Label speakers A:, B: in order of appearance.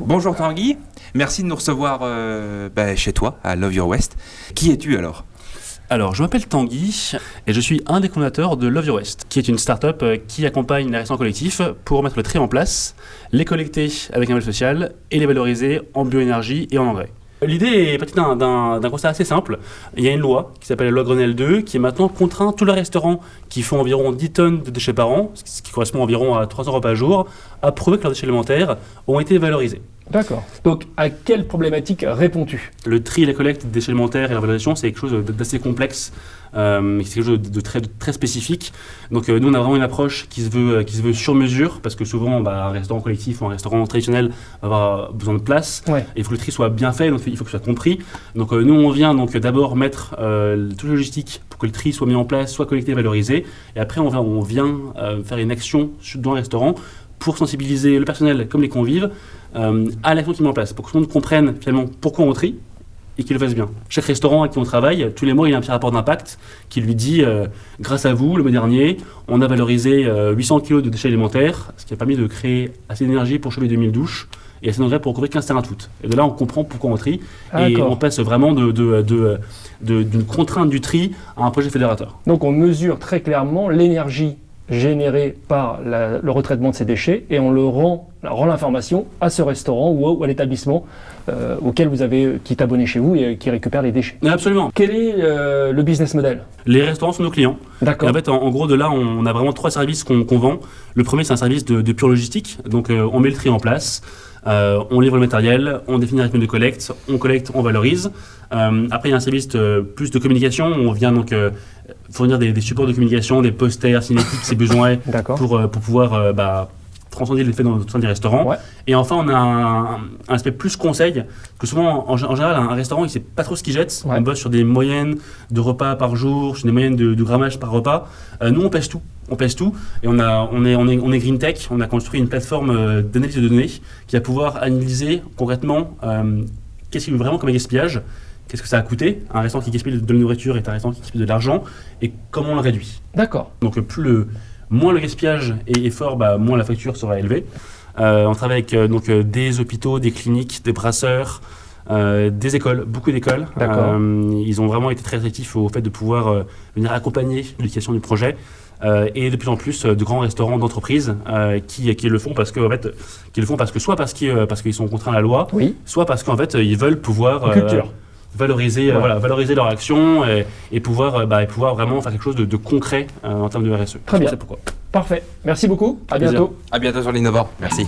A: Bonjour Tanguy, merci de nous recevoir chez toi, à Love Your West. Qui es-tu alors ?
B: Alors, je m'appelle Tanguy et je suis un des fondateurs de Love Your West, qui est une start-up qui accompagne les restaurants collectifs pour mettre le tri en place, les collecter avec un modèle social et les valoriser en bioénergie et en engrais. L'idée est partie d'un constat assez simple. Il y a une loi qui s'appelle la loi Grenelle 2 qui maintenant contraint tous les restaurants qui font environ 10 tonnes de déchets par an, ce qui correspond environ à 300 repas par jour, à prouver que leurs déchets alimentaires ont été valorisés.
C: D'accord. Donc, à quelle problématique réponds-tu ?
B: Le tri et la collecte des déchets alimentaires et la valorisation, c'est quelque chose d'assez complexe, c'est quelque chose de très spécifique. Donc, nous, on a vraiment une approche qui se veut sur mesure, parce que souvent, un restaurant collectif ou un restaurant traditionnel va avoir besoin de place. Ouais. Et il faut que le tri soit bien fait, donc il faut que ce soit compris. Donc, nous, on vient donc d'abord mettre toute la logistique pour que le tri soit mis en place, soit collecté et valorisé. Et après, on vient faire une action dans le restaurant pour sensibiliser le personnel comme les convives à l'action qui met en place, pour que tout le monde comprenne finalement pourquoi on trie et qu'il le fasse bien. Chaque restaurant avec qui on travaille, tous les mois, il y a un petit rapport d'impact qui lui dit grâce à vous, le mois dernier, on a valorisé 800 kg de déchets alimentaires, ce qui a permis de créer assez d'énergie pour chauffer 2000 douches et assez d'engrais pour couvrir 15 terrains de foot. Et de là, on comprend pourquoi on trie et on passe vraiment d'une contrainte du tri à un projet fédérateur.
C: Donc on mesure très clairement l'énergie généré par le retraitement de ces déchets et on rend l'information à ce restaurant ou à l'établissement qui est abonné chez vous et qui récupère les déchets.
B: Absolument.
C: Quel est le business model ? Les
B: restaurants sont nos clients.
C: D'accord.
B: Et en fait, en gros, de là, on a vraiment 3 services qu'on vend. Le premier, c'est un service de pure logistique. Donc, on met le tri en place, on livre le matériel, on définit un rythme de collecte, on valorise. Après, il y a un service plus de communication. On vient donc fournir des supports de communication, des posters, cinétiques, si besoin, pour pouvoir transcender l'effet dans le sein des restaurants. Ouais. Et enfin, on a un aspect plus conseil, que souvent, en général, un restaurant, il ne sait pas trop ce qu'il jette. Ouais. On bosse sur des moyennes de repas par jour, sur des moyennes de grammage par repas. Nous, on pèse tout. Et on est Green Tech, on a construit une plateforme d'analyse de données qui va pouvoir analyser concrètement qu'est-ce qu'il y a vraiment comme gaspillage, qu'est-ce que ça a coûté. Un restaurant qui gaspille de la nourriture est un restaurant qui gaspille de l'argent, et comment on le réduit.
C: D'accord.
B: Donc moins le gaspillage est fort, moins la facture sera élevée. On travaille avec des hôpitaux, des cliniques, des brasseurs, des écoles, beaucoup d'écoles. Ils ont vraiment été très actifs au fait de pouvoir venir accompagner l'éducation du projet. Et de plus en plus de grands restaurants d'entreprises qui le font parce que soit parce qu'ils sont contraints à la loi, oui, soit parce qu'en fait ils veulent pouvoir valoriser leur action et pouvoir vraiment faire quelque chose de concret en termes de RSE.
C: Très bien. Parfait. Merci beaucoup. À bientôt.
A: À bientôt sur l'Innovant. Merci.